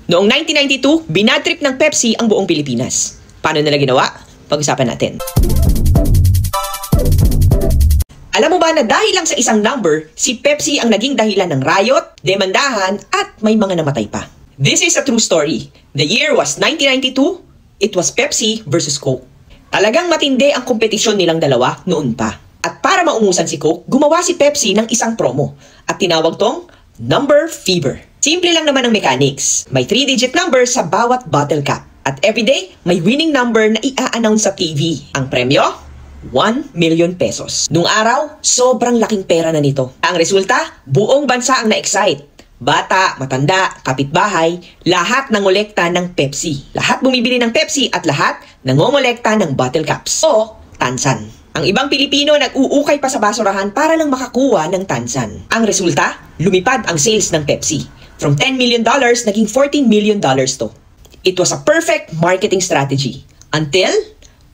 Noong 1992, binadtrip ng Pepsi ang buong Pilipinas. Paano nila ginawa? Pag-usapan natin. Alam mo ba na dahil lang sa isang number, si Pepsi ang naging dahilan ng riot, demandahan, at may mga namatay pa. This is a true story. The year was 1992. It was Pepsi versus Coke. Talagang matindi ang kompetisyon nilang dalawa noon pa. At para maungusan si Coke, gumawa si Pepsi ng isang promo. At tinawag tong Number Fever. Simple lang naman ang mechanics. May 3-digit number sa bawat bottle cap. At everyday, may winning number na i-a-announce sa TV. Ang premyo? 1 million pesos. Nung araw, sobrang laking pera na nito. Ang resulta, buong bansa ang na-excite. Bata, matanda, kapitbahay, lahat nangolekta ng Pepsi. Lahat bumibili ng Pepsi at lahat nangongolekta ng bottle caps o tansan. Ang ibang Pilipino nag-uukay pa sa basurahan para lang makakuha ng tansan. Ang resulta, lumipad ang sales ng Pepsi. From $10 million, naging $14 million to. It was a perfect marketing strategy. Until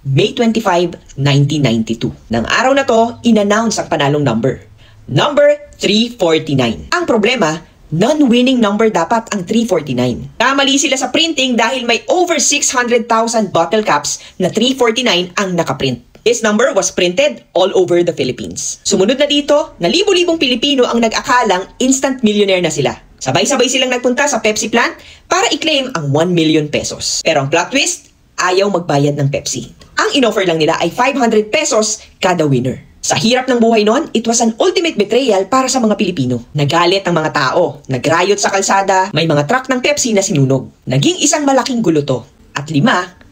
May 25, 1992. Nang araw na to, in-announce ang panalong number. Number 349. Ang problema, non-winning number dapat ang 349. Kamali sila sa printing dahil may over 600,000 bottle caps na 349 ang nakaprint. This number was printed all over the Philippines. Sumunod na dito, na libo-libong Pilipino ang nag-akalang instant millionaire na sila. Sabay-sabay silang nagpunta sa Pepsi plant para i-claim ang 1 million pesos. Pero ang plot twist, ayaw magbayad ng Pepsi. Ang inoffer lang nila ay 500 pesos kada winner. Sa hirap ng buhay noon, it was an ultimate betrayal para sa mga Pilipino. Nagalit ang mga tao, nagrayot sa kalsada, may mga truck ng Pepsi na sinunog. Naging isang malaking gulo to. At 5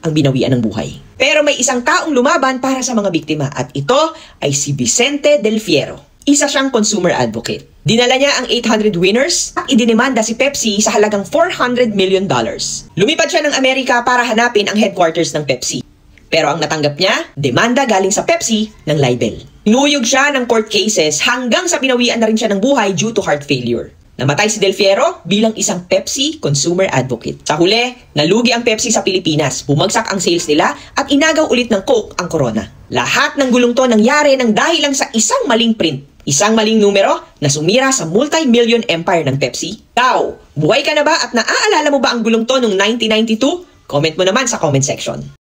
ang binawian ng buhay. Pero may isang taong lumaban para sa mga biktima at ito ay si Vicente Del Fierro. Isa siyang consumer advocate. Dinala niya ang 800 winners at idinimanda si Pepsi sa halagang $400 million. Lumipad siya ng Amerika para hanapin ang headquarters ng Pepsi. Pero ang natanggap niya, demanda galing sa Pepsi ng libel. Inuyog siya ng court cases hanggang sa binawian na rin siya ng buhay due to heart failure. Namatay si Del Fierro bilang isang Pepsi consumer advocate. Sa huli, nalugi ang Pepsi sa Pilipinas, bumagsak ang sales nila at inagaw ulit ng Coke ang Corona. Lahat ng gulong to nangyari nang dahil lang sa isang maling print. Isang maling numero na sumira sa multi-million empire ng Pepsi. Ikaw, buhay ka na ba at naaalala mo ba ang gulong to noong 1992? Comment mo naman sa comment section.